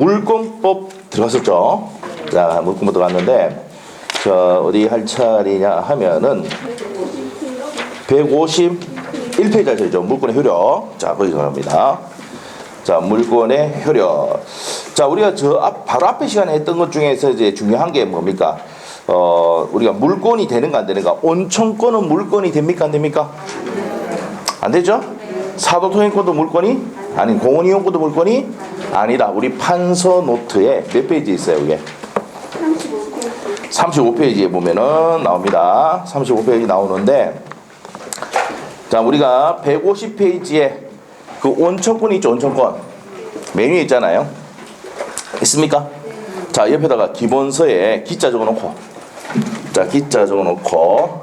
물권법 들어갔었죠. 자, 물권법 들어갔는데, 어디 할 차례냐 하면은, 151페이지죠. 물권의 효력. 자, 거기 들어갑니다. 자, 물권의 효력. 자, 우리가 바로 앞에 시간에 했던 것 중에서 이제 중요한 게 뭡니까? 우리가 물권이 되는가 안 되는가? 온천권은 물권이 됩니까 안 됩니까? 안 되죠? 사도통행권도 물권이? 아니, 공원이용권도 물권이? 아니다. 우리 판서 노트에 몇 페이지 있어요, 이게? 35페이지에 보면은 나옵니다. 35페이지 나오는데, 자, 우리가 150페이지에 그 온천권이 있죠, 온천권. 메뉴 있잖아요. 있습니까? 자, 옆에다가 기본서에 기자 적어 놓고, 자, 기자 적어 놓고,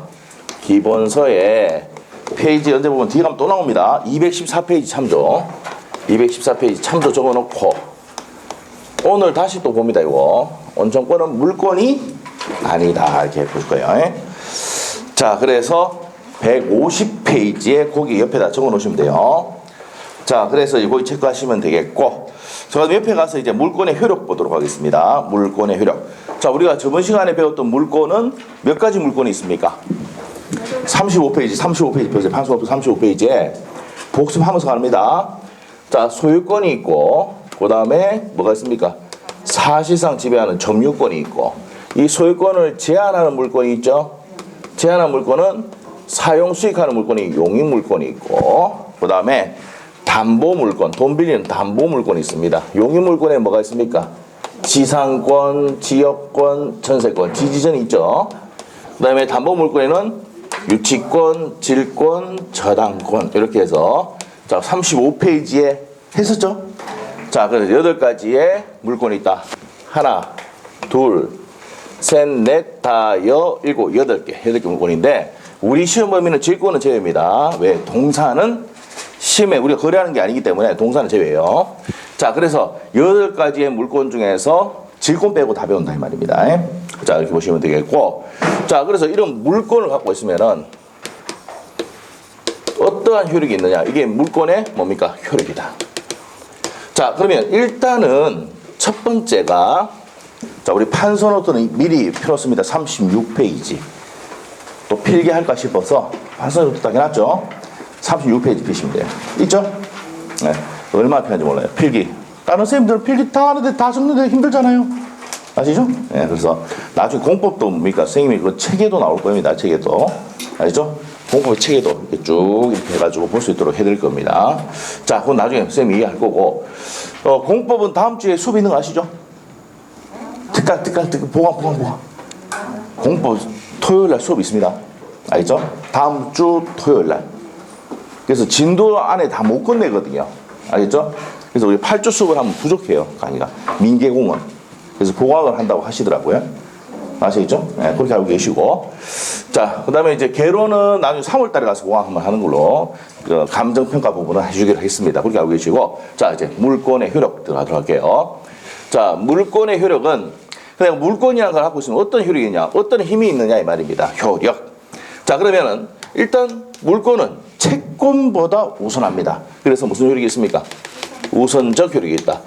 기본서에 페이지 언제 보면 뒤에 가면 또 나옵니다. 214페이지 참조. 214페이지 참조 적어 놓고, 오늘 다시 또 봅니다, 이거. 온천권은 물권이 아니다. 이렇게 보실 거예요. 자, 그래서 150페이지에 거기 옆에다 적어 놓으시면 돼요. 자, 그래서 이거 체크하시면 되겠고, 저 옆에 가서 이제 물권의 효력 보도록 하겠습니다. 물권의 효력. 자, 우리가 저번 시간에 배웠던 물권은 몇 가지 물권이 있습니까? 35페이지 보세요. 판소업소 35페이지에 복습하면서 갑니다. 자, 소유권이 있고, 그 다음에 뭐가 있습니까? 사실상 지배하는 점유권이 있고, 이 소유권을 제한하는 물권이 있죠? 제한하는 물권은 사용 수익하는 물권이 용익물권이 있고, 그 다음에 담보물권, 돈 빌리는 담보물권이 있습니다. 용익물권에 뭐가 있습니까? 지상권, 지역권, 전세권, 지지전이 있죠. 그 다음에 담보물권에는 유치권, 질권, 저당권 이렇게 해서 자 35페이지에 했었죠. 자, 그래서 8가지의 물권이 있다. 하나, 둘, 셋, 넷, 다, 여, 일곱, 8개 물권인데, 우리 시험 범위는 질권은 제외입니다. 왜? 동사는 시험에 우리가 거래하는 게 아니기 때문에 동사는 제외예요. 자, 그래서 8가지의 물권 중에서 질권 빼고 다 배운다 이 말입니다. 자, 이렇게 보시면 되겠고, 자, 그래서 이런 물권을 갖고 있으면은 어떠한 효력이 있느냐? 이게 물권의 뭡니까? 효력이다. 자, 그러면 일단은 첫 번째가, 자, 우리 판서노트는 미리 펴놓습니다. 36페이지. 또 필기할까 싶어서 판서노트 딱 해놨죠? 36페이지 피시면 돼요. 있죠? 네. 얼마나 필요한지 몰라요. 필기. 다른 선생님들은 필기 다 하는데 다 적는데 힘들잖아요. 아시죠? 네. 그래서 나중에 공법도 뭡니까? 선생님이 그 책에도 나올 겁니다. 책에도. 아시죠? 공법 책에도 이렇게 쭉 이렇게 해가지고 볼 수 있도록 해드릴 겁니다. 자, 그건 나중에 선생님이 이해할 거고. 공법은 다음 주에 수업 있는 거 아시죠? 특강, 보강. 공법 토요일 날 수업 있습니다. 알죠? 다음 주 토요일 날. 그래서 진도 안에 다 못 끝내거든요. 알겠죠? 그래서 우리 8주 수업을 하면 부족해요. 강의가. 민계공원. 그래서 보강을 한다고 하시더라고요. 아시겠죠? 네, 그렇게 알고 계시고. 자, 그 다음에 이제 개론은 나중에 3월 달에 가서 보강 한번 하는 걸로 감정평가 부분을 해주기로 하겠습니다. 그렇게 알고 계시고. 자, 이제 물권의 효력 들어가도록 할게요. 자, 물권의 효력은 그냥 물권이라는 걸 갖고 있으면 어떤 효력이 있냐, 어떤 힘이 있느냐 이 말입니다. 효력. 자, 그러면은 일단 물권은 채권보다 우선합니다. 그래서 무슨 효력이 있습니까? 우선적 효력이 있다.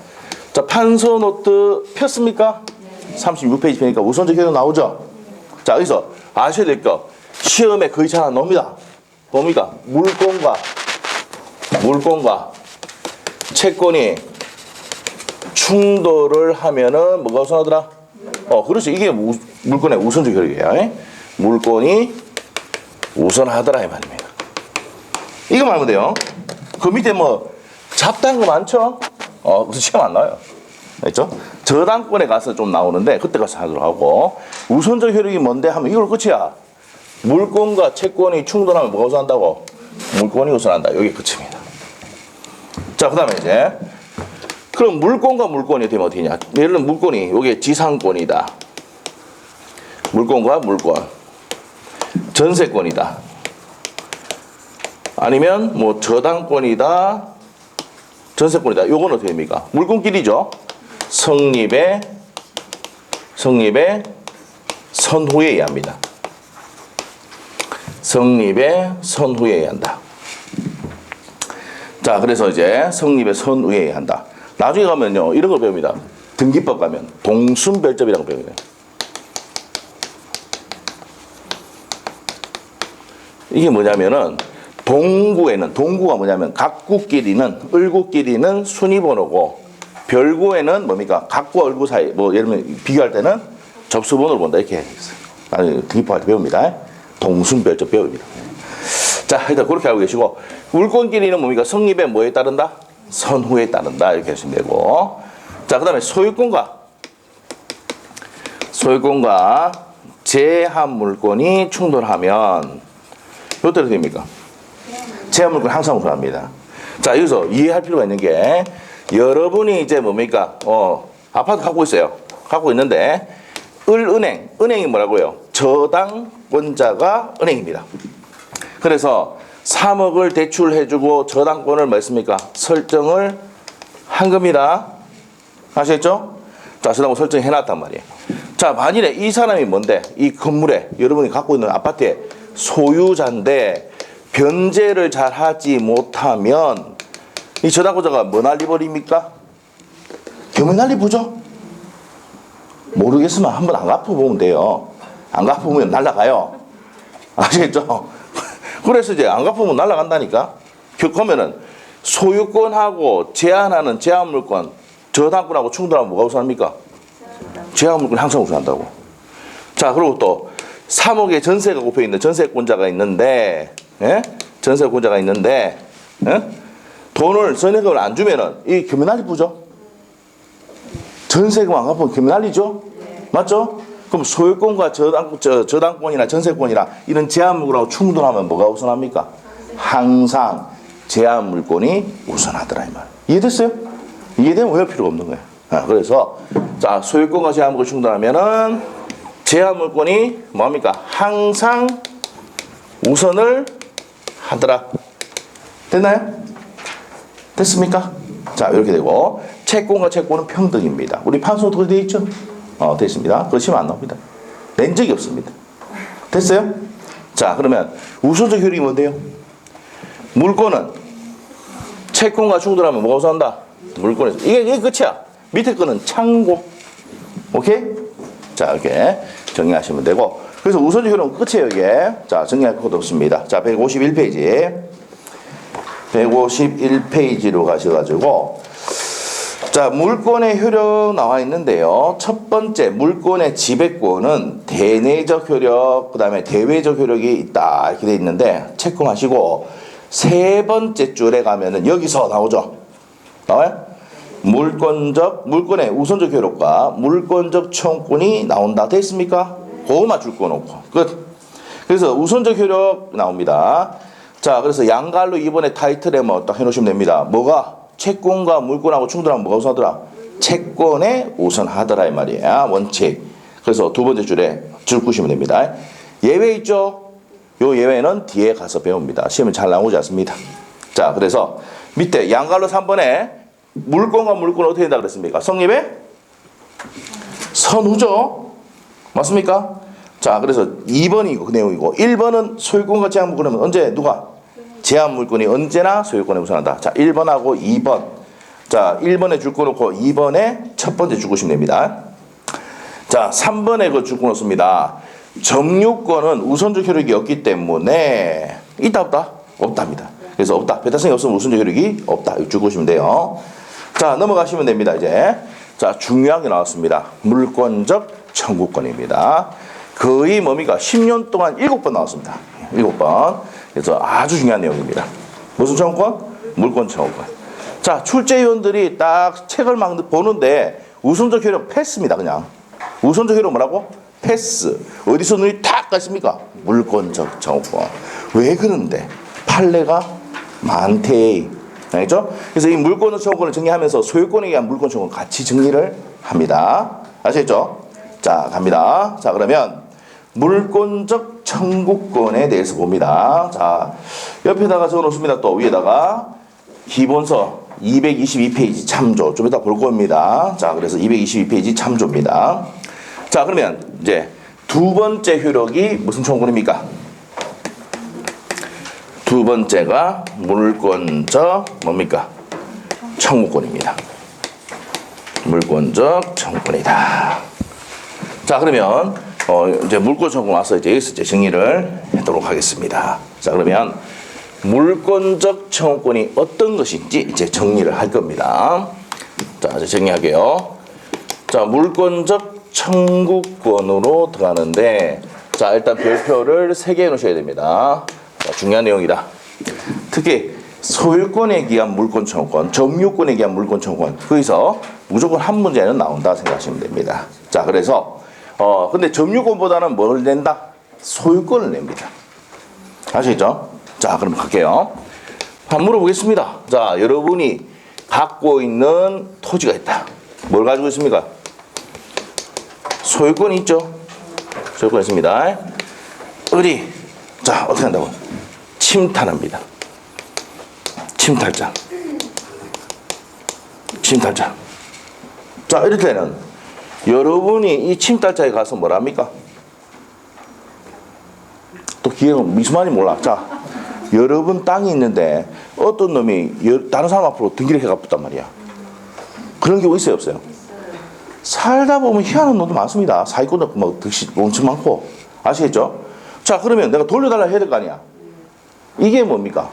자, 판서 노트 폈습니까? 36페이지 펴니까 우선적 효력 나오죠? 자, 여기서 아셔야 될 거, 시험에 거의 잘 안 나옵니다. 뭡니까? 물권과 채권이 충돌을 하면은 뭐가 우선하더라? 그렇죠. 이게 물권의 우선적 효력이에요. 물권이 우선하더라 이 말입니다. 이거 말하면 돼요. 그 밑에 뭐 잡다한 거 많죠? 그래서 시험 안 나와요. 알죠? 저당권에 가서 좀 나오는데 그때 가서 하도록 하고, 우선적 효력이 뭔데 하면 이걸 끝이야. 물권과 채권이 충돌하면 뭐가 우선한다고? 물권이 우선한다. 여기 끝입니다. 자, 그 다음에 이제 그럼 물권과 물권이 되면 어떻게냐? 예를 들면 물권이 여기 지상권이다. 물권과 물권. 전세권이다. 아니면 뭐 저당권이다. 전세권이다. 요건 어떻게 됩니까? 물권끼리죠. 성립의 선후에 의합니다. 성립의 선후에 의한다. 자, 그래서 이제 성립의 선후에 의한다. 나중에 가면요, 이런 걸 배웁니다. 등기법 가면 동순별접이라고 배워요. 이게 뭐냐면은 동구가 뭐냐면 각구끼리는 을구끼리는 순위번호고 별구에는 뭡니까? 각구와 을구 사이 뭐 예를 들면 비교할 때는 접수번호를 본다 이렇게 했어요. 아니 등기법할 때 배웁니다. 동순별접 배웁니다. 자 일단 그렇게 알고 계시고 물권끼리는 뭡니까? 성립에 뭐에 따른다? 선후에 따른다 이렇게 하시면 되고 자 그다음에 소유권과 제한 물권이 충돌하면 어떻게 됩니까? 제한 물권 항상 우선합니다. 자 여기서 이해할 필요가 있는 게 여러분이 이제 뭡니까? 아파트 갖고 있어요. 갖고 있는데 은행이 뭐라고요? 저당권자가 은행입니다. 그래서 3억을 대출해주고 저당권을 뭐 했습니까? 설정을 한 겁니다. 아시겠죠? 자, 저당권 설정해놨단 말이에요. 자, 만일에 이 사람이 뭔데? 이 건물에 여러분이 갖고 있는 아파트의 소유자인데 변제를 잘 하지 못하면 이 저당권자가 뭐 날리버립니까? 겸해 날리보죠? 모르겠으면 한번 안 갚아보면 돼요. 안 갚으면 날라가요. 아시겠죠? 그래서 이제 안 갚으면 날라간다니까? 그러면은 소유권하고 제한하는 제한물권, 저당권하고 충돌하면 뭐가 우선합니까? 제한물권 항상 우선한다고. 자, 그리고 또 3억의 전세가 꼽혀있는 전세권자가 있는데, 예? 전세권자가 있는데, 예? 돈을 전세금을 안 주면은 이 겸해 날리부죠? 전세금 안 갚으면 겸해 날리죠? 맞죠? 그럼 소유권과 저당권이나 전세권이나 이런 제한물권하고 충돌하면 뭐가 우선합니까? 항상 제한물권이 우선하더라 이 말. 이해됐어요? 이해되면 외울 필요가 없는 거예요. 그래서 자 소유권과 제한물권 충돌하면은 제한물권이 뭡니까? 항상 우선을 하더라. 됐나요? 됐습니까? 자 이렇게 되고 채권과 채권은 평등입니다. 우리 판소 어떻게 되어 있죠? 됐습니다. 그러시면 안 나옵니다. 낸 적이 없습니다. 됐어요? 자, 그러면 우선적 효력이 뭔데요? 물권은 채권과 충돌하면 뭐가 우선한다? 물권에서. 이게 끝이야. 밑에 거는 참고. 오케이? 자, 이렇게 정리하시면 되고. 그래서 우선적 효력은 끝이에요, 이게. 자, 정리할 것도 없습니다. 자, 151페이지. 151페이지로 가셔가지고. 자, 물권의 효력 나와 있는데요. 첫 번째, 물권의 지배권은 대내적 효력, 그 다음에 대외적 효력이 있다. 이렇게 돼 있는데, 체크하시고, 세 번째 줄에 가면은 여기서 나오죠. 나와요? 물권의 우선적 효력과 물권적 청구권이 나온다. 됐습니까? 그거만 줄 거 놓고. 끝. 그래서 우선적 효력 나옵니다. 자, 그래서 양갈로 이번에 타이틀에 뭐 딱 해놓으시면 됩니다. 뭐가? 채권과 물권하고 충돌하면 뭐가 우선하더라? 채권에 우선하더라 이 말이야. 원칙. 그래서 두 번째 줄에 줄 끄시면 됩니다. 예외 있죠? 요 예외는 뒤에 가서 배웁니다. 시험에 잘 나오지 않습니다. 자, 그래서 밑에 양갈로 3번에 물권과 물권은 어떻게 된다 그랬습니까? 성립의 선후죠? 맞습니까? 자, 그래서 2번이 그 내용이고 1번은 소유권과 제한물권은 언제 누가? 제한물권이 언제나 소유권에 우선한다. 자, 1번하고 2번. 자, 1번에 줄 거 놓고 2번에 첫 번째 줄 것이면 됩니다. 자, 3번에 그 줄 거 놓습니다. 점유권은 우선적 효력이 없기 때문에 있다 없다? 없답니다. 그래서 없다. 배타성이 없으면 우선적 효력이 없다. 이거 줄 것이면 돼요. 자, 넘어가시면 됩니다. 이제. 자, 중요한 게 나왔습니다. 물권적 청구권입니다. 거의 뭡니까? 10년 동안 7번 나왔습니다. 7번. 그래서 아주 중요한 내용입니다. 무슨 청구권? 물권 청구권. 자, 출제위원들이 딱 책을 막 보는데 우선적 효력 패스입니다. 그냥. 우선적 효력 뭐라고? 패스. 어디서 눈이 탁 갔습니까? 물권적 청구권. 왜 그런데? 판례가 많대. 알겠죠? 그래서 이 물권적 청구권을 정리하면서 소유권에 의한 물권 청구권 같이 정리를 합니다. 아시겠죠? 자, 갑니다. 자, 그러면 물권적 청구권에 대해서 봅니다. 자, 옆에다가 적어 놓습니다. 또 위에다가 기본서 222페이지 참조. 좀 이따 볼 겁니다. 자, 그래서 222페이지 참조입니다. 자, 그러면 이제 두 번째 효력이 무슨 청구권입니까? 두 번째가 물권적 뭡니까? 청구권입니다. 물권적 청구권이다. 자, 그러면 이제 물권 청구권 와서 이제 여기서 이제 정리를 하도록 하겠습니다. 자, 그러면 물권적 청구권이 어떤 것인지 이제 정리를 할 겁니다. 자, 이제 정리할게요. 자, 물권적 청구권으로 들어가는데, 자, 일단 별표를 3개 놓으셔야 됩니다. 자, 중요한 내용이다. 특히 소유권에 기한 물권 청구권, 점유권에 기한 물권 청구권, 거기서 무조건 한 문제는 나온다 생각하시면 됩니다. 자, 그래서 근데 점유권보다는 뭘 낸다? 소유권을 냅니다. 아시겠죠? 자, 그럼 갈게요. 한번 물어보겠습니다. 자, 여러분이 갖고 있는 토지가 있다. 뭘 가지고 있습니까? 소유권이 있죠? 소유권 있습니다. 어디? 자, 어떻게 한다고? 침탈합니다. 침탈자. 침탈자. 자, 이럴 때는 여러분이 이 침탈자에 가서 뭘 합니까? 또 기회가 무슨 말인지 몰라. 자, 여러분 땅이 있는데 어떤 놈이 다른 사람 앞으로 등기를 해가 붙단 말이야. 그런 경우 있어요, 없어요? 살다 보면 희한한 놈도 많습니다. 사기꾼도 뭐 득시 엄청 많고. 아시겠죠? 자, 그러면 내가 돌려달라 해야 될 거 아니야. 이게 뭡니까?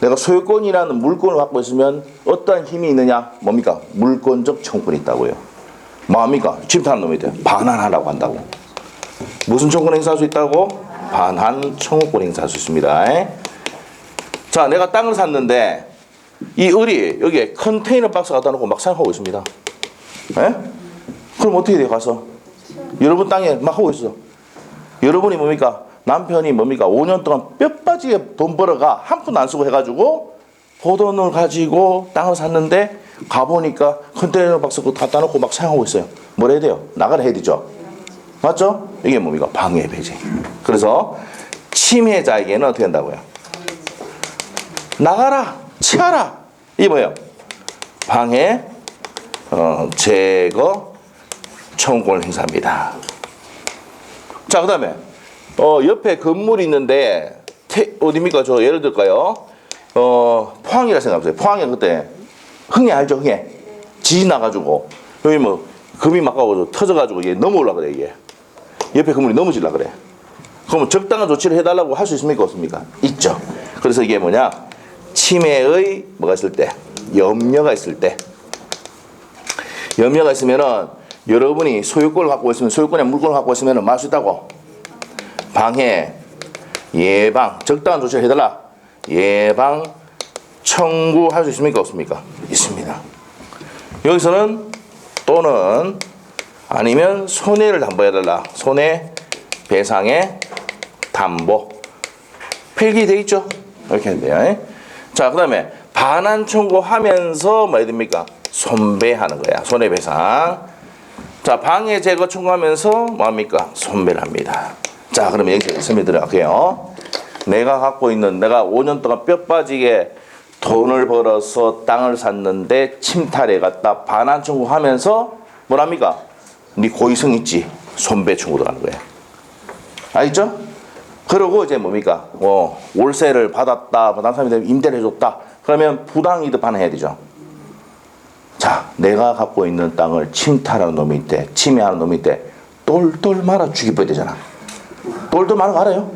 내가 소유권이라는 물권을 갖고 있으면 어떠한 힘이 있느냐? 뭡니까? 물권적 청구권이 있다고요. 뭐합니까? 침탈한 놈이 돼. 반환하라고 한다고. 무슨 청구권 행사할 수 있다고? 반환 청구권 행사할 수 있습니다. 자, 내가 땅을 샀는데 이 을이 여기에 컨테이너 박스 갖다 놓고 막 사용하고 있습니다. 에? 그럼 어떻게 돼요? 가서 여러분 땅에 막 하고 있어. 여러분이 뭡니까? 남편이 뭡니까? 5년 동안 뼈 빠지게 돈 벌어가 한 푼 안 쓰고 해가지고 포돈을 가지고 땅을 샀는데 가보니까 컨테이너 박스 갖다 놓고 막 사용하고 있어요. 뭘 해야 돼요? 나가라 해야 되죠. 맞죠? 이게 뭡니까? 방해 배제. 그래서 침해자에게는 어떻게 한다고요? 나가라, 치아라. 이게 뭐예요? 방해, 제거, 청구권을 행사합니다. 자, 그 다음에 옆에 건물이 있는데 어디입니까? 저 예를 들까요? 포항이라 생각해보세요. 포항에 그때 흥해 알죠? 흥해. 지진 나가지고 여기 뭐 금이 막 가고 터져가지고 얘 넘어올라 그래. 이게 옆에 건물이 넘어질라 그래. 그러면 적당한 조치를 해달라고 할 수 있습니까? 없습니까? 있죠. 그래서 이게 뭐냐? 침해의 뭐가 있을 때, 염려가 있을 때, 염려가 있으면은 여러분이 소유권을 갖고 있으면 소유권의 물건을 갖고 있으면은 말 수 있다고. 방해, 예방, 적당한 조치를 해달라. 예방, 청구할 수 있습니까? 없습니까? 있습니다. 여기서는 또는 아니면 손해를 담보해달라. 손해배상의 담보. 필기되어 있죠? 이렇게 하면 돼요. 자, 그 다음에 반환 청구하면서 뭐 해야 됩니까? 손배하는 거야. 손해배상. 자, 방해 제거 청구하면서 뭐합니까? 손배를 합니다. 자, 그러면 여기서 설명 들어갈게요. 내가 갖고 있는, 내가 5년 동안 뼈 빠지게 돈을 벌어서 땅을 샀는데 침탈해 갔다 반환 청구하면서 뭐랍니까? 네 고의성 있지? 손배 청구 들어가는 거야. 알겠죠? 그러고 이제 뭡니까? 월세를 받았다, 다른 사람이 임대를 해줬다. 그러면 부당이득 반환해야 되죠. 자, 내가 갖고 있는 땅을 침탈하는 놈이 있대, 침해하는 놈이 있대. 똘똘 말아 죽여버려야 되잖아. 똘똘 말아 알아요?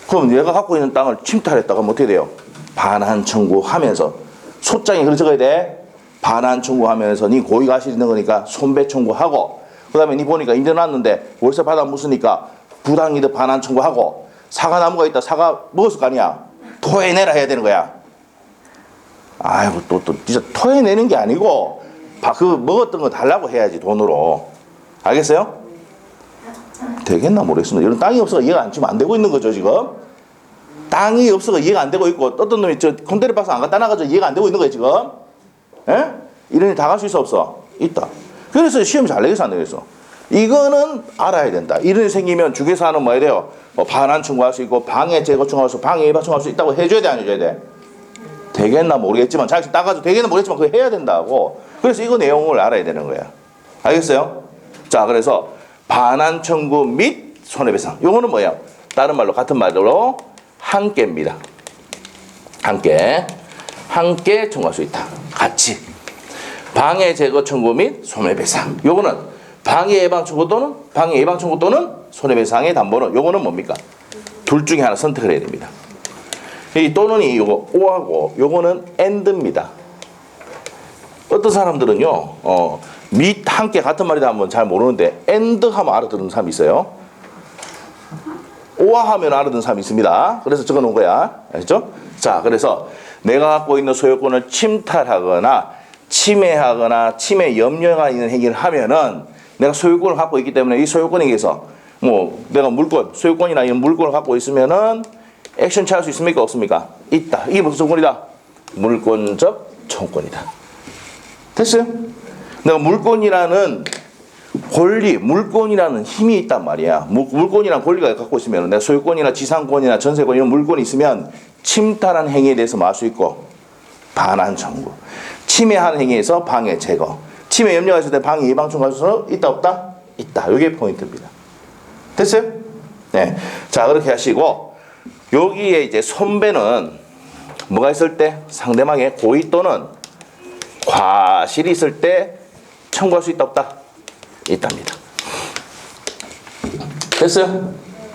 그럼 내가 갖고 있는 땅을 침탈했다가 뭐 어떻게 돼요? 반환 청구하면서 소장에 그래 적어야 돼. 반환 청구하면서 네 고의가 사실 있는 거니까 손배 청구하고, 그 다음에 네 보니까 임대 놨는데 월세 받아 묻으니까 부당이득 반환 청구하고, 사과 나무가 있다, 사과 먹었을 거 아니야. 토해내라 해야 되는 거야. 아이고 또 진짜 토해내는 게 아니고 그 먹었던 거 달라고 해야지 돈으로. 알겠어요? 되겠나 모르겠습니다. 이런 땅이 없어서 이해가 안 지금 안 되고 있는 거죠 지금. 땅이 없어서 이해가 안 되고 있고 어떤 놈이 저 컨테이너 박스 안 갖다 놔가지고 이해가 안 되고 있는 거예요 지금. 에? 이런 일 다 갈 수 있어 없어? 있다. 그래서 시험 잘 내겠어 안 되겠어? 이거는 알아야 된다. 이런 일 생기면 주계사는 뭐 해야 돼요? 반환 청구할 수 있고 방해 제거 청구할 수, 방해 예방 청구할 수 있다고 해줘야 돼 안 해줘야 돼? 되겠나 모르겠지만 자기 따가지고 되겠나 모르겠지만 그거 해야 된다고. 그래서 이거 내용을 알아야 되는 거야. 알겠어요? 자, 그래서 반환 청구 및 손해배상. 요거는 뭐예요? 다른 말로 같은 말로 함께입니다. 함께 청구할 수 있다. 같이. 방해 제거 청구 및 손해배상. 요거는 방해 예방 청구 또는 손해배상의 담보는 요거는 뭡니까? 둘 중에 하나 선택을 해야 됩니다. 이 또는이 요거 O하고 요거는 AND입니다. 어떤 사람들은요, 및 함께 같은 말이다 하면 잘 모르는데 AND 하면 알아듣는 사람이 있어요. 오와 하면 알아듣는 사람이 있습니다. 그래서 적어 놓은 거야. 알죠? 자, 그래서 내가 갖고 있는 소유권을 침탈하거나 침해하거나 침해 염려가 있는 행위를 하면은 내가 소유권을 갖고 있기 때문에 이 소유권에 의해서 뭐 내가 물건, 소유권이나 이런 물건을 갖고 있으면은 액션 취할 수 있습니까? 없습니까? 있다. 이게 무슨 조건이다? 물권적 청구권이다. 됐어요? 내가 물권이라는 권리, 물권이라는 힘이 있단 말이야. 물권이라는 권리가 갖고 있으면 내가 소유권이나 지상권이나 전세권 이런 물권이 있으면 침탈한 행위에 대해서 뭐 할 수 있고 반환 청구, 침해하는 행위에서 방해 제거, 침해 염려가 있을 때 방해 예방 청구할 수 있다 없다? 있다. 이게 포인트입니다. 됐어요? 네. 자, 그렇게 하시고 여기에 이제 손배는 뭐가 있을 때 상대방의 고의 또는 과실이 있을 때 청구할 수 있다 없다? 있답니다. 됐어요?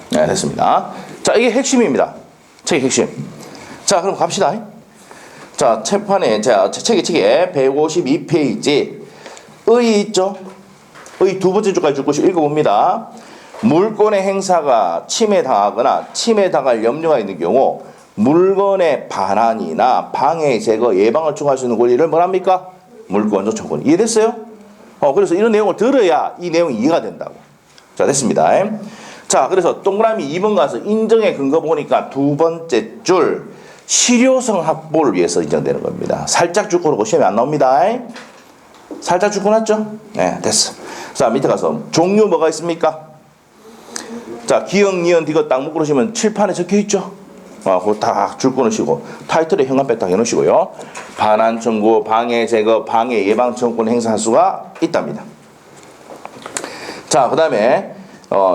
네, 됐습니다. 자, 이게 핵심입니다. 책의 핵심. 자, 그럼 갑시다. 자, 책판에, 자, 책에 152페이지. 의 있죠? 의 두 번째 줄까지 줄 것이 읽어봅니다. 물권의 행사가 침해당하거나 침해당할 염려가 있는 경우 물건의 반환이나 방해, 제거, 예방을 청구할 수 있는 권리를 뭐랍니까? 물권적 청구권. 이해됐어요? 그래서 이런 내용을 들어야 이 내용이 이해가 된다고. 자, 됐습니다. 자, 그래서 동그라미 2번 가서 인정의 근거 보니까 두 번째 줄 실효성 확보를 위해서 인정되는 겁니다. 살짝 줄 거고 시험에 안 나옵니다. 살짝 줄 거 났죠? 네, 됐어. 자, 밑에 가서 종류 뭐가 있습니까? 자, 기역, 니은, 디귿 딱 묶으시면 칠판에 적혀 있죠? 그거 딱 줄 끊으시고 타이틀에 현관백 딱 해놓으시고요. 반환 청구, 방해 제거, 방해 예방 청구권 행사할 수가 있답니다. 자, 그 다음에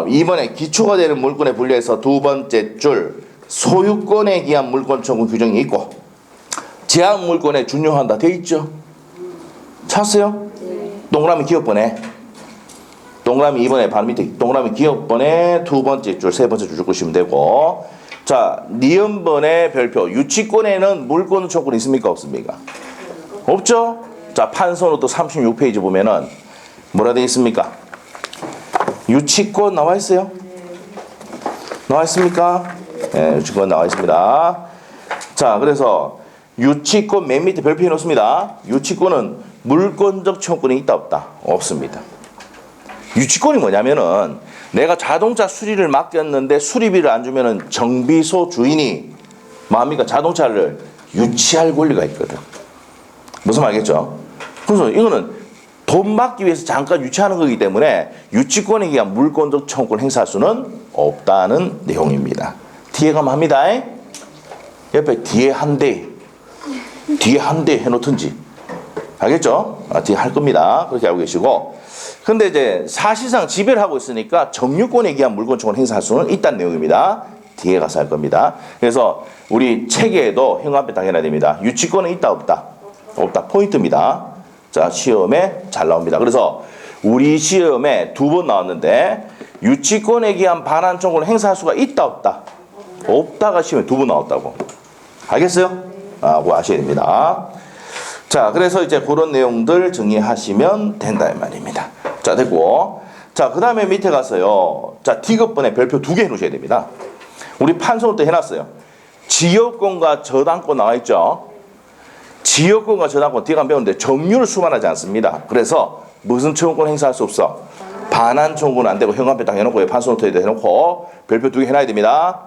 이번에 기초가 되는 물건에 분류해서 두 번째 줄 소유권에 기한 물권 청구 규정이 있고 제한 물권에 준용한다 돼 있죠? 찾았어요? 동그라미 기업번에 동그라미 2번에 바로 밑에 동그라미 기업번에 두 번째 줄, 세 번째 줄 주시면 되고 자, 니은번의 별표 유치권에는 물권 청구는 있습니까? 없습니까? 없죠? 자, 판서노트 36페이지 보면은 뭐라 되어 있습니까? 유치권 나와 있어요? 나와 있습니까? 네, 유치권 나와 있습니다. 자, 그래서 유치권 맨 밑에 별표 해놓습니다. 유치권은 물권적 청구권이 있다 없다? 없습니다. 유치권이 뭐냐면은 내가 자동차 수리를 맡겼는데 수리비를 안 주면은 정비소 주인이 뭡니까? 자동차를 유치할 권리가 있거든. 무슨 말이겠죠? 그래서 이거는 돈 받기 위해서 잠깐 유치하는 거기 때문에 유치권에 의한 물권적 청구권 행사할 수는 없다는 내용입니다. 뒤에 가면 합니다. 옆에 뒤에 한 대 해놓든지. 알겠죠? 뒤에 할 겁니다. 그렇게 알고 계시고. 근데 이제 사실상 지배를 하고 있으니까 정유권에 의한 물권 청구권 행사할 수는 있다는 내용입니다. 뒤에 가서 할 겁니다. 그래서 우리 책에도 현관앞에 딱 해놔야 됩니다. 유치권은 있다 없다? 없다. 포인트입니다. 자, 시험에 잘 나옵니다. 그래서 우리 시험에 두 번 나왔는데 유치권에 의한 반환 청구를 행사할 수가 있다 없다? 없다가 시험에 두 번 나왔다고. 알겠어요? 그거 아셔야 됩니다. 자, 그래서 이제 그런 내용들 정리하시면 된다 이 말입니다. 자, 됐고. 자, 그 다음에 밑에 가서요. 자, 디귿번에 별표 2개 해놓으셔야 됩니다. 우리 판서노트 때 해놨어요. 지역권과 저당권 나와 있죠. 지역권과 저당권 뒤에 가면 배우는데 점유를 수반하지 않습니다. 그래서 무슨 청구권 행사할 수 없어? 반환 청구는 안 되고 현관표 딱 해놓고 판서노트에도 해놓고 별표 2개 해놔야 됩니다.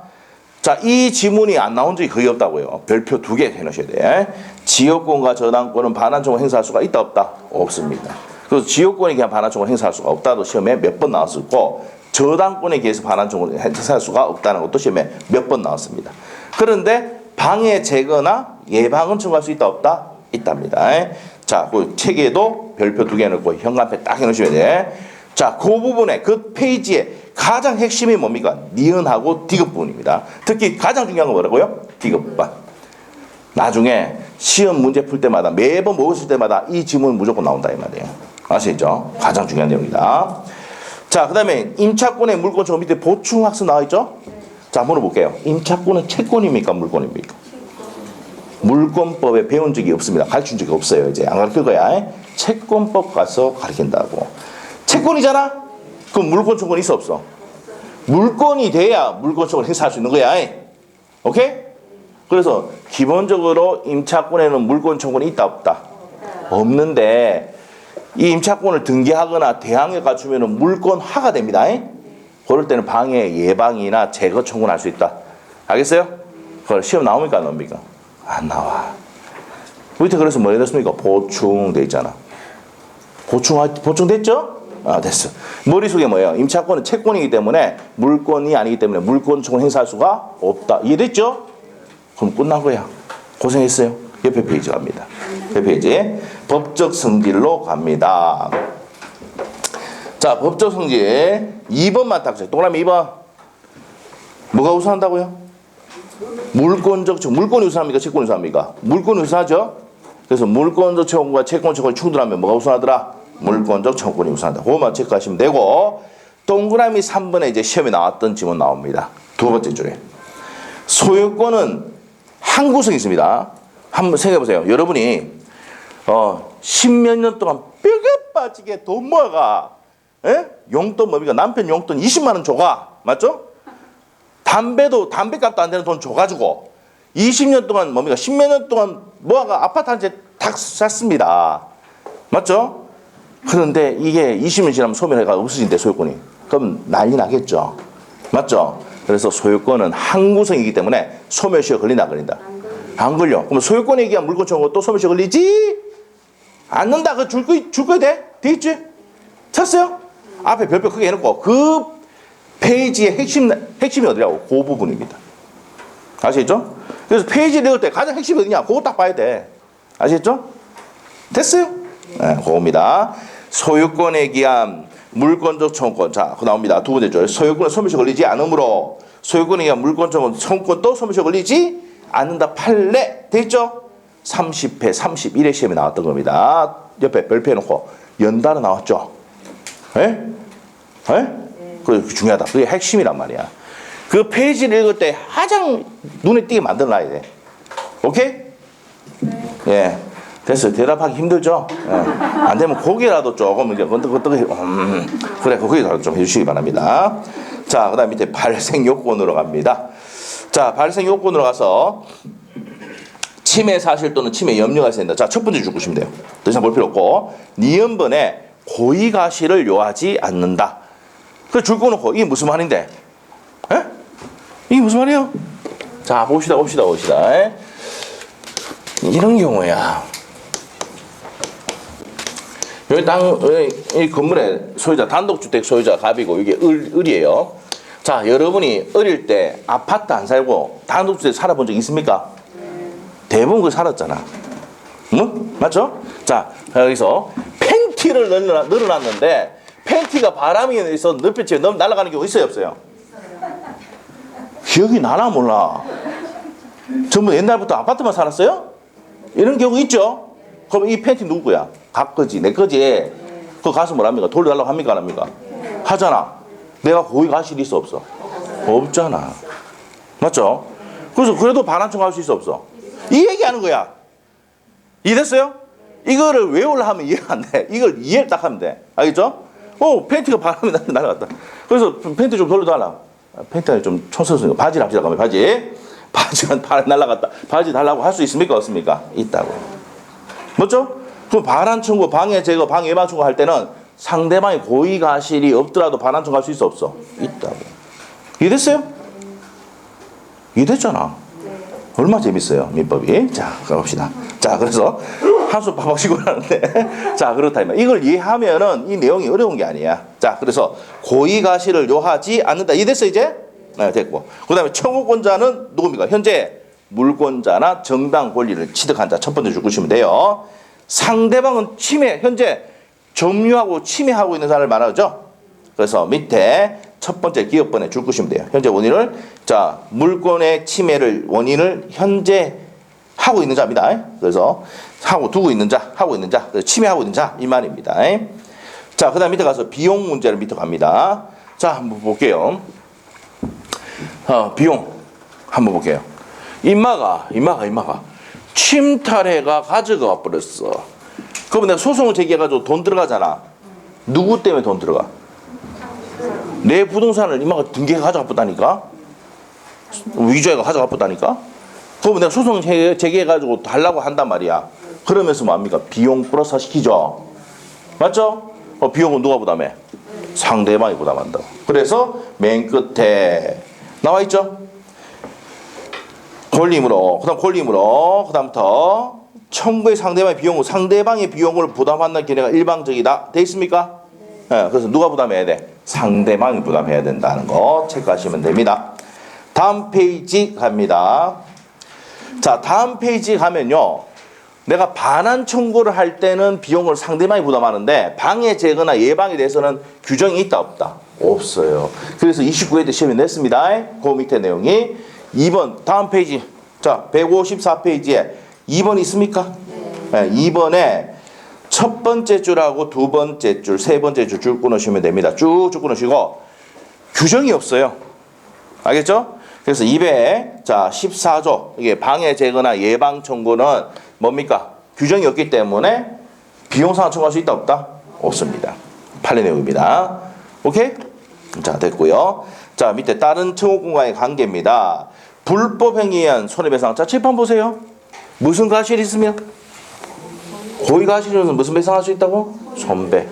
자, 이 지문이 안 나온 적이 거의 없다고요. 별표 2개 해놓으셔야 돼. 지역권과 저당권은 반환 청구 행사할 수가 있다 없다? 없습니다. 그래서 지역권에 의한 반환 청구 행사할 수가 없다도 시험에 몇 번 나왔었고 저당권에 의해서 반환 청구 행사할 수가 없다는 것도 시험에 몇 번 나왔습니다. 그런데 방해 제거나 예방은 청구할 수 있다 없다? 있답니다. 자, 그 책에도 별표 2개 넣고 현관표 딱 해놓으시면 돼. 자, 그 부분에 그 페이지에 가장 핵심이 뭡니까? 니은하고 디귿 부분입니다. 특히 가장 중요한 건 뭐라고요? 디귿번. 나중에 시험 문제 풀 때마다 매번 먹었을 때마다 이 지문 무조건 나온다 이 말이에요. 아시죠? 가장 중요한 내용이다. 자, 그 다음에 임차권의 물권 저 밑에 보충학습 나와있죠? 자, 물어볼게요. 임차권은 채권입니까? 물권입니까? 물권법에 배운 적이 없습니다. 가르친 적이 없어요. 이제 안 가르칠 거야. 채권법 가서 가르친다고. 채권이잖아? 그럼 물권 청구는 있어 없어? 물권이 돼야 물권 청구를 행사할 수 있는 거야. 오케이? 그래서 기본적으로 임차권에는 물권 청구는 있다 없다? 없는데 이 임차권을 등기하거나 대항에 갖추면 물권화가 됩니다. 그럴 때는 방해 예방이나 제거 청구를 할 수 있다. 알겠어요? 그걸 시험 나옵니까 안 나옵니까? 안 나와. 밑에 그래서 뭐 해놨습니까? 보충돼 있잖아. 보충됐죠? 아, 됐어. 머릿속에 뭐예요? 임차권은 채권이기 때문에 물권이 아니기 때문에 물권 청구 행사할 수가 없다. 이해됐죠? 그럼 끝난 거야. 고생했어요. 옆에 페이지 갑니다. 옆에 페이지. 법적 성질로 갑니다. 자, 법적 성질 2번만 딱 동그라미 2번. 뭐가 우선한다고요? 물권적 청구. 물권이 우선합니까? 채권이 우선합니까? 물권이 우선하죠? 그래서 물권적 청구와 채권 청구가 충돌하면 뭐가 우선하더라? 물권적 청구권이 우선한다. 그것만 체크하시면 되고 동그라미 3번에 이제 시험에 나왔던 지문 나옵니다. 두 번째 줄에. 소유권은 한 구성이 있습니다. 한번 생각해 보세요. 여러분이 10몇 년 동안 뼈가 빠지게 돈 모아가 용돈 뭡니까? 남편 용돈 20만 원 줘가. 맞죠? 담배값도 안 되는 돈 줘가지고 20년 동안 뭡니까? 10몇 년 동안 모아가 아파트 한 채 딱 샀습니다. 맞죠? 그런데 이게 20년 지나면 소멸해가 없어진대 소유권이. 그럼 난리 나겠죠. 맞죠? 그래서 소유권은 한 구성이기 때문에 소멸시효 걸린다 안 걸린다? 안 걸려. 그럼 소유권에 의한 물권 청구 또 소멸시효 걸리지? 않는다. 그거 줄 거야 돼? 돼 있지? 찾았어요? 앞에 별표 크게 해놓고 그 페이지의 핵심이 어디라고? 그 부분입니다. 아시겠죠? 그래서 페이지를 읽을 때 가장 핵심이 어디냐? 그거 딱 봐야 돼. 아시겠죠? 됐어요? 네, 그겁니다. 소유권에 기한 물권적 청구권. 자, 그거 나옵니다. 두 번째 줄. 소유권은 소멸시효 걸리지 않으므로 소유권에 의한 물권적 청구권도 소멸시효 걸리지 않는다. 판례. 됐죠? 30회, 31회 시험에 나왔던 겁니다. 옆에 별표 해놓고 연달아 나왔죠? 예? 예? 그게 중요하다. 그게 핵심이란 말이야. 그 페이지를 읽을 때 가장 눈에 띄게 만들어놔야 돼. 오케이? 예. 됐어요. 대답하기 힘들죠? 예. 안 되면 고개라도 조금 이제 그래, 거기라도 좀 해주시기 바랍니다. 자, 그 다음 밑에 발생 요건으로 갑니다. 자, 발생 요건으로 가서 침해 사실 또는 침해 염려가 있습니다. 자, 첫 번째 줄 보시면 돼요. 더 이상 볼 필요 없고 니은번에 고의 가시를 요하지 않는다. 그 줄 꺼놓고 이게 무슨 말인데? 에? 이게 무슨 말이에요? 자, 봅시다. 이런 경우야. 여기 이 건물의 소유자, 단독주택 소유자 갑이고 이게 을이에요. 자, 여러분이 어릴 때 아파트 안 살고 단독주택 살아본 적 있습니까? 대부분 그 살았잖아. 응? 맞죠? 자, 여기서 팬티를 늘어놨는데 팬티가 바람이 있어 늪에 날아가는 경우 있어요 없어요? 기억이 나나 몰라. 전부 옛날부터 아파트만 살았어요? 이런 경우 있죠? 그럼 이 팬티 누구야? 각거지 내 거지. 그거 가서 뭐랍니까? 돌려달라고 합니까 안 합니까? 하잖아. 내가 고의 가실이 있어 없어? 없잖아. 맞죠? 그래서 그래도 반환청 할 수 있어 없어? 이 얘기하는 거야. 이해됐어요? 이거를 외우려 하면 이해가 안 돼. 이걸 이해를 딱 하면 돼. 알겠죠? 팬티가 바람이 날아갔다. 그래서 팬티 좀 돌려달라. 팬티가 좀 촌스러우니까 바지를 합시다. 그러면 바지가 바람 날아갔다. 바지 달라고 할 수 있습니까? 없습니까? 있다고. 맞죠? 그럼 반환 청구, 방해 제거, 방해 예방 청구 할 때는 상대방의 고의 가실이 없더라도 반환 청구할 수 있어 없어? 있다고. 이해됐어요? 이해됐잖아. 얼마나 재밌어요, 민법이. 자, 가봅시다. 자, 그래서 한수 파박 치고 하는데 자, 그렇다. 이걸 이해하면은 이 내용이 어려운 게 아니야. 자, 그래서 고의 가실을 요하지 않는다. 이해됐어, 이제? 네, 됐고. 그 다음에 청구권자는 누굽니까? 현재 물권자나 정당 권리를 취득한 자. 첫 번째 줄 보시면 돼요. 상대방은 현재 점유하고 침해하고 있는 사람을 말하죠. 그래서 밑에 첫 번째 기업번에 줄 것이면 돼요. 현재 원인을, 자, 물권의 침해를, 원인을 현재 하고 있는 자입니다. 그래서 하고 두고 있는 자, 하고 있는 자, 침해하고 있는 자 이 말입니다. 자, 그다음 밑에 가서 비용 문제를 밑에 갑니다. 자, 한번 볼게요. 비용 한번 볼게요. 임마가 침탈해가 가져가 버렸어. 그러면 내가 소송을 제기해가지고 돈 들어가잖아. 누구 때문에 돈 들어가? 내 부동산을 임마가 등기해 가져가 버다니까. 위조해가 가져가 버다니까. 그러면 내가 소송 제기해가지고 달라고 한단 말이야. 그러면서 뭡니까? 비용 플러스 시키죠. 맞죠? 비용은 누가 부담해? 상대방이 부담한다. 그래서 맨 끝에 나와 있죠. 권리임으로, 그다음부터 청구의 상대방의 비용을 부담한다는 견해가 일방적이다. 돼 있습니까? 네. 그래서 누가 부담해야 돼? 상대방이 부담해야 된다는 거 체크하시면 됩니다. 다음 페이지 갑니다. 자, 다음 페이지 가면요. 내가 반환 청구를 할 때는 비용을 상대방이 부담하는데 방해 제거나 예방에 대해서는 규정이 있다 없다? 없어요. 그래서 29회 때 시험에 냈습니다. 그 밑에 내용이 2번 다음 페이지. 자, 154페이지에 2번 있습니까? 네. 2번에 첫 번째 줄하고 두 번째 줄, 세 번째 줄 끊으시면 됩니다. 쭉 끊으시고 규정이 없어요. 알겠죠? 그래서 2배, 자, 14조. 이게 방해 제거나 예방 청구는 뭡니까? 규정이 없기 때문에 비용상환 청구할 수 있다 없다? 없습니다. 판례 내용입니다. 오케이? 자, 됐고요. 자, 밑에 다른 청구권과의 관계입니다. 불법 행위에 의한 손해배상. 자, 칠판 보세요. 무슨 과실이 있으면? 고의 과실은 무슨 배상할 수 있다고? 손배.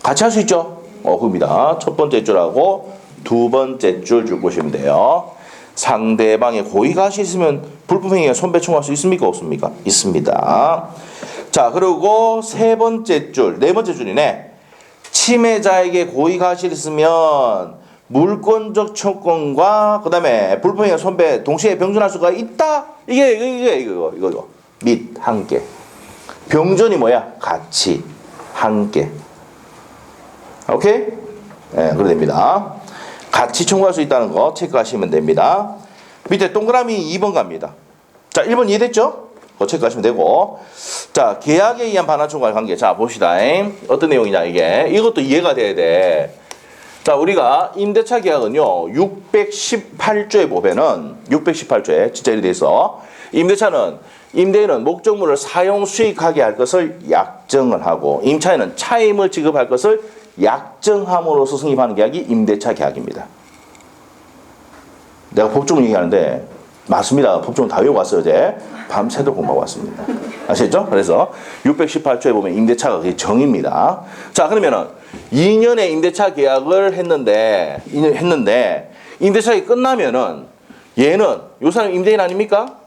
같이 할 수 있죠? 그겁니다. 첫 번째 줄하고 두 번째 줄 보시면 돼요. 상대방의 고의 과실이 있으면 불법 행위에 의한 손배 청구할 수 있습니까? 없습니까? 있습니다. 자, 그리고 세 번째 줄, 네 번째 줄이네. 침해자에게 고의 과실이 있으면 물권적 청구권과 그다음에 불법 행위 손배 동시에 병존할 수가 있다. 이거 및 함께. 병존이 뭐야? 같이 함께. 오케이? 네, 그래 됩니다. 같이 청구할 수 있다는 거 체크하시면 됩니다. 밑에 동그라미 2번 갑니다. 자, 1번 이해됐죠? 그거 체크하시면 되고. 자, 계약에 의한 반환 청구할 관계. 자, 봅시다. 어떤 내용이냐 이게. 이것도 이해가 돼야 돼. 자, 우리가 임대차 계약은요. 618조에 보면은 618조에 진짜 이렇게 돼 있어. 임대인은 목적물을 사용 수익하게 할 것을 약정을 하고 임차인은 차임을 지급할 것을 약정함으로써 성립하는 계약이 임대차 계약입니다. 내가 법조문 얘기하는데 맞습니다. 법조문 다 외워왔어요. 어제 밤새도록 공부하고 왔습니다. 아시겠죠? 그래서 618조에 보면 임대차가 그게 정의입니다. 자, 그러면은 2년의 임대차 계약을 했는데 임대차가 끝나면은 얘는 요 사람 임대인 아닙니까?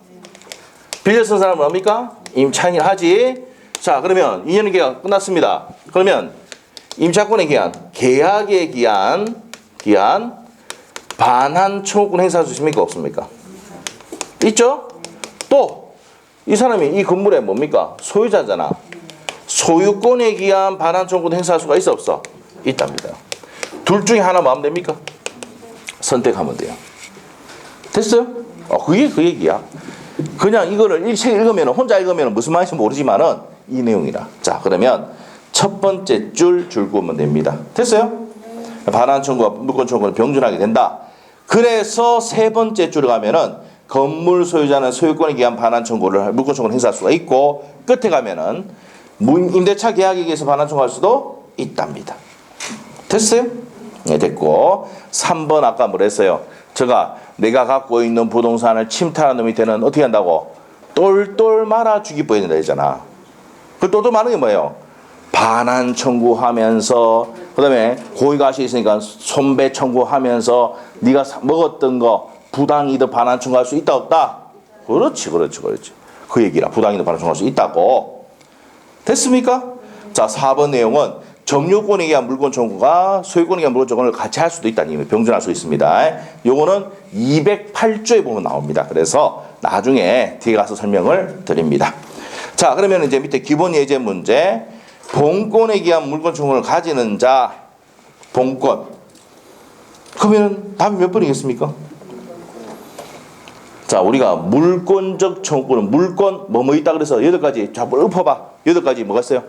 빌려 쓴 사람은 뭡니까? 임차인이 하지. 자, 그러면 2년의 계약 끝났습니다. 그러면 임차권의 기한, 계약의 기한 반환 청구권 행사할 수 있습니까? 없습니까? 있죠? 또 이 사람이 이 건물에 뭡니까? 소유자잖아. 소유권에 기한 반환 청구권 행사할 수가 있어 없어? 있답니다. 둘 중에 하나 마음 됩니까? 선택하면 돼요. 됐어요? 그게 그 얘기야. 그냥 이거를 책 읽으면 혼자 읽으면 무슨 말인지 모르지만은 이 내용이라. 자, 그러면 첫 번째 줄 긋으면 됩니다. 됐어요? 반환 청구와 물권 청구는 병존하게 된다. 그래서 세 번째 줄에 가면은 건물 소유자는 소유권에 기한 반환 청구를 물권 청구를 행사할 수가 있고 끝에 가면은 임대차 계약에 의해서 반환 청구할 수도 있답니다. 됐어요? 네, 됐고 3번 아까 뭐랬어요? 내가 갖고 있는 부동산을 침탈한 놈한테는 어떻게 한다고? 똘똘 말아 주기 보여야 된다 했잖아. 그 똘똘 말하는 게 뭐예요? 반환 청구하면서 그다음에 고의 과실이 있으니까 손배 청구하면서 네가 먹었던 거 부당이득 반환 청구할 수 있다 없다? 그렇지. 그 얘기라. 부당이득 반환 청구할 수 있다고. 됐습니까? 자, 4번 내용은 점유권에 의한 물권 청구가 소유권에 의한 물권 청구를 같이 할 수도 있다는 의미, 병존할 수 있습니다. 요거는 208조에 보면 나옵니다. 그래서 나중에 뒤에 가서 설명을 드립니다. 자, 그러면 이제 밑에 기본 예제 문제. 본권에 기한 물권 청구를 가지는 자, 본권. 그러면 답이 몇 번이겠습니까? 자, 우리가 물권적 청구권은 물권 뭐 있다 그래서 8가지. 자, 읊어봐. 8가지 뭐가 있어요?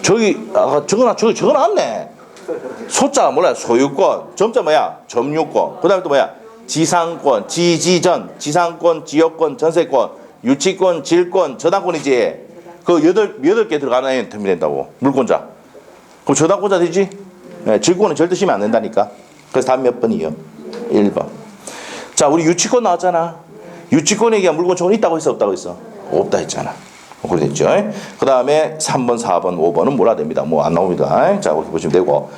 저기 적어놨네. 소자 뭐야? 소유권. 점자 뭐야? 점유권. 그 다음에 또 뭐야? 지상권, 지지전, 지상권, 지역권, 전세권, 유치권, 질권, 저당권이지. 그 여덟 개 들어가는 term이 된다고. 물권자. 그럼 저당권자 되지? 네, 질권은 절대 쓰면 안 된다니까. 그래서 답 몇 번이요? 1번. 자, 우리 유치권 나왔잖아. 유치권에 의한 물권 청구는 있다고 했어? 없다고 했어? 없다 했잖아. 그랬죠. 그 다음에 3번, 4번, 5번은 몰아야 됩니다. 뭐 안 나옵니다. 자, 그렇게 보시면 되고.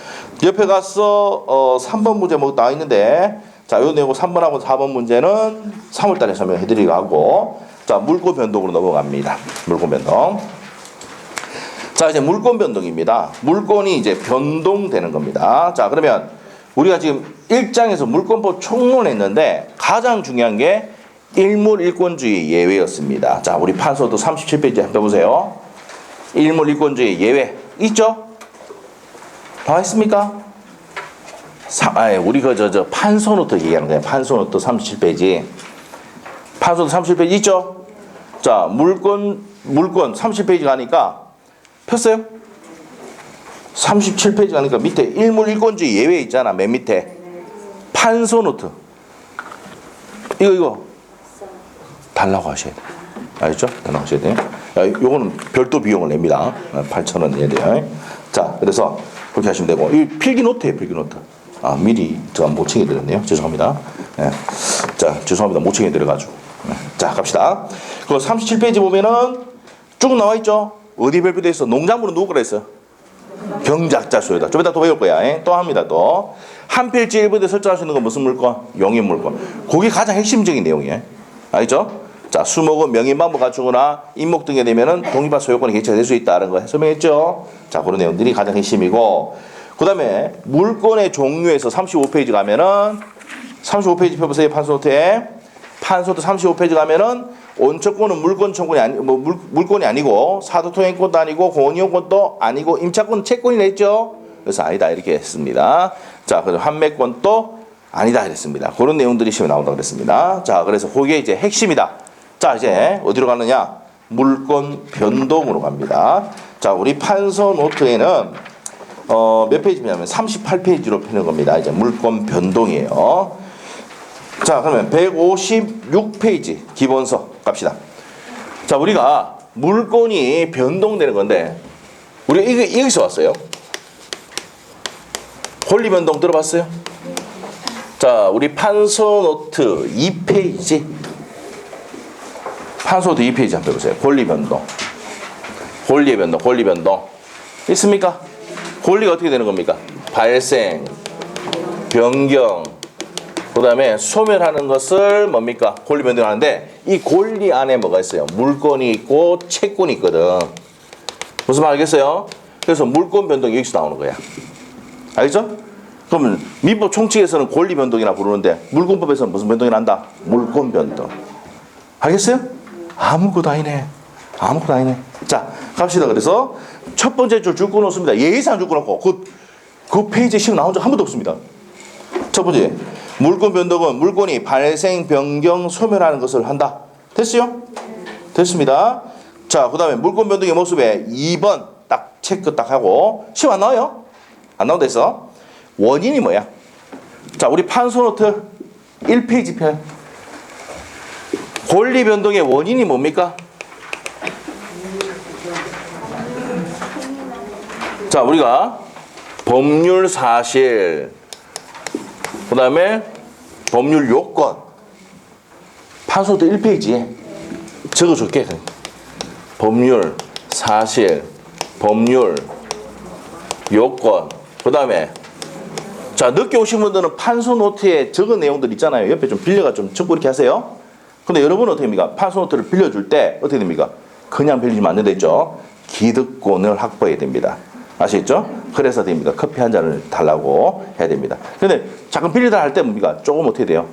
옆에 가서 3번 문제 뭐 나와 있는데, 자, 요 내고 3번하고 4번 문제는 3월 달에 설명해 드리고 하고, 자, 물권 변동으로 넘어갑니다. 물권 변동. 자, 이제 물권 변동입니다. 물권이 이제 변동되는 겁니다. 자, 그러면 우리가 지금 1장에서 물권법 총론했는데 가장 중요한 게 일물일권주의 예외였습니다. 자, 우리 판서도 37페이지 한번 보세요. 일물일권주의 예외 있죠? 나와 있습니까? 우리 판서노트 얘기하는 거예요. 판서노트 37페이지. 판서노트 37페이지 있죠? 자, 물권 30페이지 가니까 폈어요? 37페이지 가니까 밑에 일물일권주의 예외 있잖아. 맨 밑에. 판서노트. 이거. 달라고 하셔야 돼요. 알겠죠? 달라고 하셔야 돼요. 요거는 별도 비용을 냅니다. 8,000원 내야 돼요. 자, 그래서 그렇게 하시면 되고. 이 필기노트예요, 필기노트. 아, 미리 제가 못 챙겨드렸네요. 죄송합니다. 네. 자, 죄송합니다. 못 챙겨드려가지고. 네. 자, 갑시다. 그 37페이지 보면은 쭉 나와 있죠? 어디 별표돼 있어? 농작물은 누구 거라 했어요? 경작자 수요다. 좀 이따 또 배울 거야. 또 합니다, 또. 한 필지 1부에 설정할 수 있는 건 무슨 물건? 용인 물건. 그게 가장 핵심적인 내용이에요. 알겠죠? 자, 수목은 명인반부 갖추거나 임목 등에 되면은 독립한 소유권이 개체가 될 수 있다는 거 설명했죠? 자, 그런 내용들이 가장 핵심이고, 그 다음에 물권의 종류에서 35페이지 가면은 35페이지 펴보세요. 판소노트에. 판소노트 35페이지 가면은 온천권은 물권 청구권이 물권이 아니고 사도통행권도 아니고 공원이용권도 아니고 임차권은 채권이라 했죠? 그래서 아니다 이렇게 했습니다. 자, 그래서 환매권도 아니다 이랬습니다. 그런 내용들이 시험에 나온다고 그랬습니다. 자, 그래서 그게 이제 핵심이다. 자, 이제 어디로 가느냐? 물권 변동으로 갑니다. 자, 우리 판서 노트에는 몇 페이지냐면 38페이지로 펴는 겁니다. 이제 물권 변동이에요. 자, 그러면 156페이지 기본서 갑시다. 자, 우리가 물권이 변동되는 건데 우리 여기서 왔어요. 권리 변동 들어봤어요? 자, 우리 판서노트 2페이지. 판서노트 2페이지 한번 해보세요. 권리 변동. 권리 변동. 있습니까? 권리가 어떻게 되는 겁니까? 발생, 변경, 그 다음에 소멸하는 것을 뭡니까? 권리 변동하는데 이 권리 안에 뭐가 있어요? 물권이 있고 채권이 있거든. 무슨 말 알겠어요? 그래서 물권 변동이 여기서 나오는 거야. 알겠죠? 그러면 민법 총칙에서는 권리 변동이라 부르는데 물권법에서는 무슨 변동이 난다? 물권 변동. 알겠어요? 아무것도 아니네. 자, 갑시다. 그래서 첫 번째 줄 줄 끊었습니다. 예의상 줄 끊었고 그 페이지에 시험 나온 적 한 번도 없습니다. 첫 번째, 물권 변동은 물권이 발생, 변경, 소멸하는 것을 한다. 됐어요? 됐습니다. 자, 그 다음에 물권 변동의 모습에 2번 딱 체크 딱 하고 시험 안 나와요? 안 나온다 했어. 원인이 뭐야? 자, 우리 판소노트 1페이지 편. 권리 변동의 원인이 뭡니까? 자, 우리가 법률 사실, 그 다음에 법률 요건, 판소노트 1페이지에 적어줄게. 법률 사실, 법률 요건, 그 다음에 자, 늦게 오신 분들은 판소노트에 적은 내용들 있잖아요. 옆에 좀 빌려가 좀 적고 이렇게 하세요. 근데 여러분은 어떻게 됩니까? 판소노트를 빌려줄 때 어떻게 됩니까? 그냥 빌리면 안 된다 했죠? 기득권을 확보해야 됩니다. 아시겠죠? 그래서 됩니다. 커피 한 잔을 달라고 해야 됩니다. 근데 잠깐 빌려달라 할 때 뭡니까? 조금 어떻게 돼요?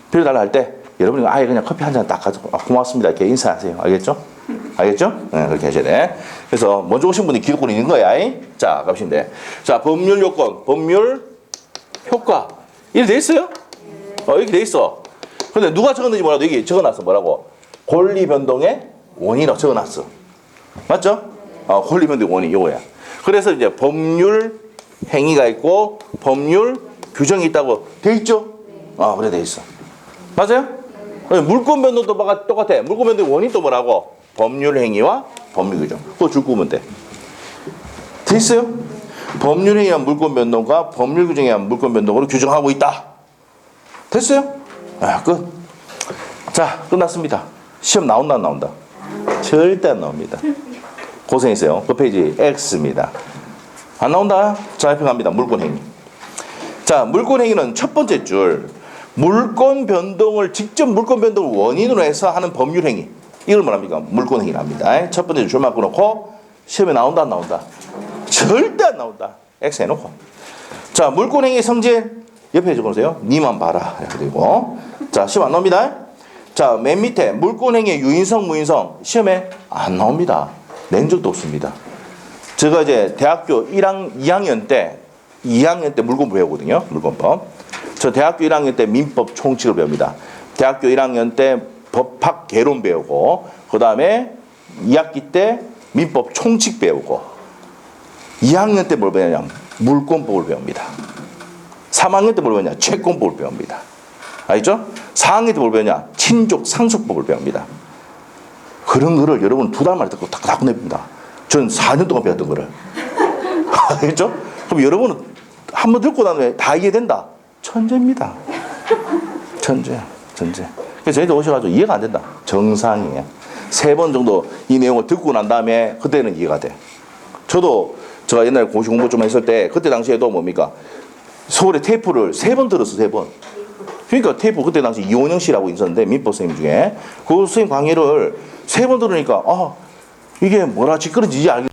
빌려달라 할 때 여러분이 아예 그냥 커피 한 잔 딱 가지고 고맙습니다 이렇게 인사하세요. 알겠죠? 알겠죠? 네, 그렇게 하셔야 돼. 그래서 먼저 오신 분이 기득권이 있는 거야. 자, 가보시면 돼. 자, 법률 요건, 법률 효과. 이렇게 돼 있어요? 이렇게 돼 있어. 근데 누가 적었는지 몰라도 여기 적어놨어. 뭐라고? 권리 변동의 원인이라고 적어놨어. 맞죠? 권리 변동의 원인 이거야. 그래서 이제 법률 행위가 있고 법률 규정이 있다고 돼 있죠? 그래 돼 있어. 맞아요? 물권 변동도 똑같아. 물권 변동의 원인 또 뭐라고? 법률 행위와 법률 규정. 그거 줄 거면 돼. 돼 있어요? 법률 행위와 물권 변동과 법률 규정에 의한 물권 변동으로 규정하고 있다. 됐어요? 끝. 자, 끝났습니다. 시험 나온다 안 나온다? 절대 안 나옵니다. 고생했어요. 그 페이지 X입니다. 안 나온다? 자, 옆에 갑니다. 물권 행위. 자, 물권 행위는 첫 번째 줄. 물권 변동을 직접 물권 변동을 원인으로 해서 하는 법률 행위. 이걸 뭐랍니까? 물권 행위랍니다. 첫 번째 줄만 끊어놓고 시험에 나온다 안 나온다? 절대 안 나온다. X 해놓고. 자, 물권 행위 성질 옆에 적어놓으세요. 니만 봐라. 그리고 자, 시험 안 나옵니다. 자, 맨 밑에 물권 행위의 유인성 무인성 시험에 안 나옵니다. 낸 적도 없습니다. 제가 이제 대학교 2학년 때 물권법 배우거든요. 물권법. 저 대학교 1학년 때 민법 총칙을 배웁니다. 대학교 1학년 때 법학 개론 배우고 그 다음에 2학기 때 민법 총칙 배우고 2학년 때 뭘 배우냐? 물권법을 배웁니다. 3학년 때 뭘 배우냐? 채권법을 배웁니다. 알겠죠? 4학년 때 뭘 배우냐? 친족 상속법을 배웁니다. 그런 거를 여러분 2달 만에 듣고 다 끝냅니다. 전 4년 동안 배웠던 거를. 알겠죠? 그럼 여러분은 한 번 듣고 난 후에 다 이해된다. 천재입니다. 천재. 그래서 저희들 오셔가지고 이해가 안 된다. 정상이에요. 3번 정도 이 내용을 듣고 난 다음에 그때는 이해가 돼. 제가 옛날에 고시 공부 좀 했을 때 그때 당시에도 뭡니까? 서울에 테이프를 3번 들었어. 3번. 그러니까 테이프 그때 당시 이원영 씨라고 있었는데 민법 선생님 중에 그 선생님 강의를 3번 들으니까 이게 뭐라 짓거리인지 알겠